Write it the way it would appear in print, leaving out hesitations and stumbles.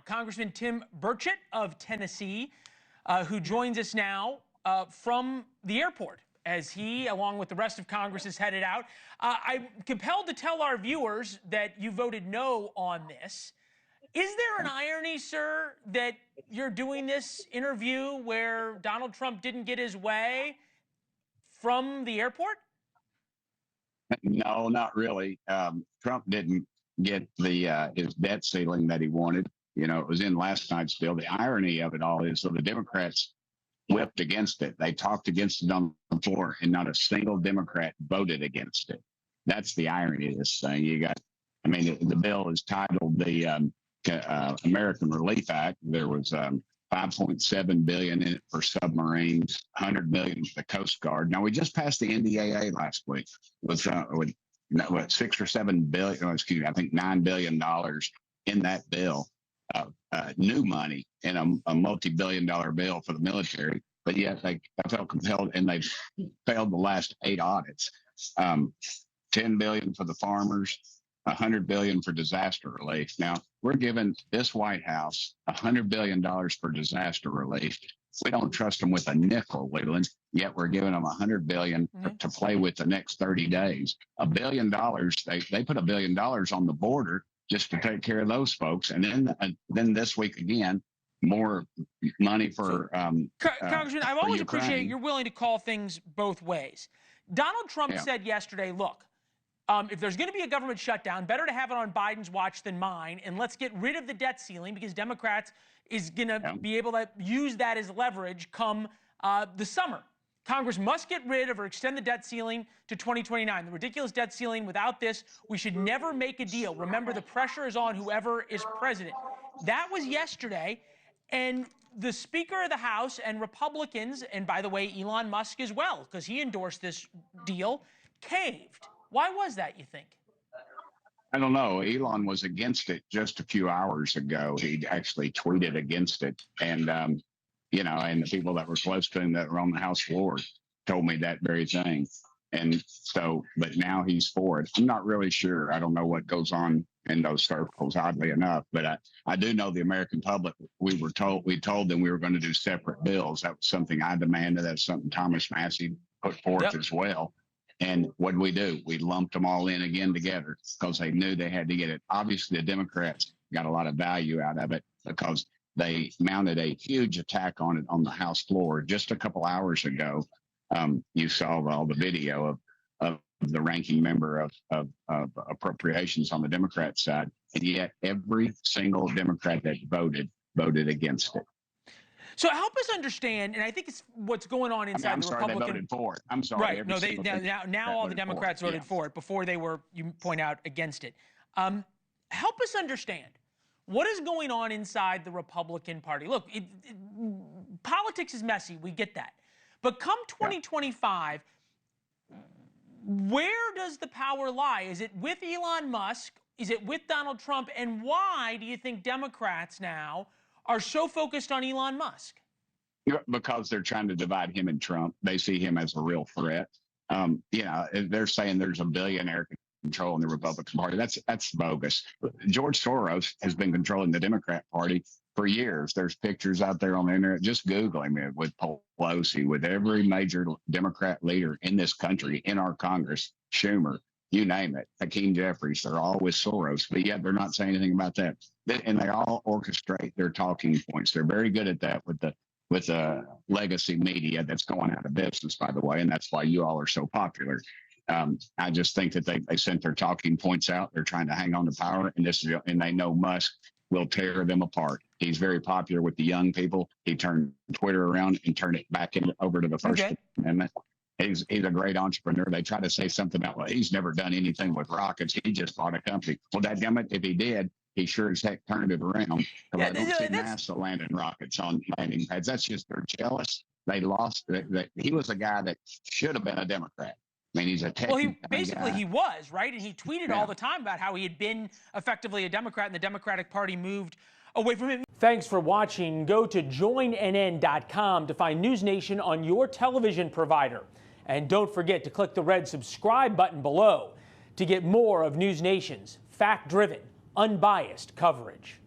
Congressman Tim Burchett of Tennessee, who joins us now from the airport as he, along with the rest of Congress, is headed out. I'm compelled to tell our viewers that you voted no on this. Is there an irony, sir, that you're doing this interview where Donald Trump didn't get his way from the airport? No, not really. Trump didn't get the his debt ceiling that he wanted. You know, it was in last night's bill. The irony of it all is, so the Democrats whipped against it. They talked against it on the floor, and not a single Democrat voted against it. That's the irony of this thing. You got, I mean, the bill is titled the American Relief Act. There was $5.7 billion in it for submarines, $100 million for the Coast Guard. Now, we just passed the NDAA last week with $6 or $7 billion. Excuse me, I think $9 billion in that bill. New money in a multi-billion-dollar bill for the military, but yet I felt compelled, and they've failed the last 8 audits. $10 billion for the farmers, $100 billion for disaster relief. Now we're giving this White House $100 billion for disaster relief. We don't trust them with a nickel, Leland. Yet we're giving them $100 billion to play with the next 30 days. $1 billion. They put $1 billion on the border just to take care of those folks. And then this week again, more money for Congressman, I've always appreciated you're willing to call things both ways. Donald Trump said yesterday, look, if there's going to be a government shutdown, better to have it on Biden's watch than mine, and let's get rid of the debt ceiling because Democrats is going to be able to use that as leverage come the summer. Congress must get rid of or extend the debt ceiling to 2029. The ridiculous debt ceiling, without this, we should never make a deal. Remember, the pressure is on whoever is president. That was yesterday, and the Speaker of the House and Republicans, and by the way, Elon Musk as well, because he endorsed this deal, caved. Why was that, you think? I don't know. Elon was against it just a few hours ago. He actually tweeted against it. And, you know, and the people that were close to him that were on the House floor told me that very thing. And so, but now he's for it. I'm not really sure. I don't know what goes on in those circles, oddly enough. But I do know the American public, we told them we were going to do separate bills. That was something I demanded. That's something Thomas Massey put forth as well. And what did we do? We lumped them all in again together because they knew they had to get it. Obviously, the Democrats got a lot of value out of it because they mounted a huge attack on it on the House floor just a couple hours ago. You saw all the video of the ranking member of appropriations on the Democrat side, and yet every single Democrat that voted against it. So help us understand, and I think it's what's going on inside the Republican. They voted for it. I'm sorry. Right. No, now all the Democrats voted for it. Before they were, you point out, against it. Help us understand what is going on inside the Republican Party. Look, politics is messy. We get that. But come 2025, where does the power lie? Is it with Elon Musk? Is it with Donald Trump? And why do you think Democrats now are so focused on Elon Musk? Because they're trying to divide him and Trump. They see him as a real threat. You know, they're saying there's a billionaire controlling the Republican Party. That's bogus. George Soros has been controlling the Democrat Party for years. There's pictures out there on the internet. Just Google him with Pelosi, with every major Democrat leader in this country, in our Congress, Schumer, you name it, Hakeem Jeffries, they're all with Soros, but yet they're not saying anything about that. And they all orchestrate their talking points. They're very good at that with the legacy media that's going out of business, by the way, and that's why you all are so popular. I just think that they sent their talking points out. They're trying to hang on to power, and they know Musk will tear them apart. He's very popular with the young people. He turned Twitter around and turned it back over to the First Amendment. He's a great entrepreneur. They try to say something about, well, he's never done anything with rockets. He just bought a company. Well, dadgummit, if he did, he sure as heck turned it around. I don't see NASA landing rockets on landing pads. That's just, they're jealous. They lost. He was a guy that should have been a Democrat. I mean, he's a tech. Well, he was, right? And he tweeted all the time about how he had been effectively a Democrat and the Democratic Party moved away from him. Thanks for watching. Go to joinnn.com to find NewsNation on your television provider. And don't forget to click the red subscribe button below to get more of NewsNation's fact-driven, unbiased coverage.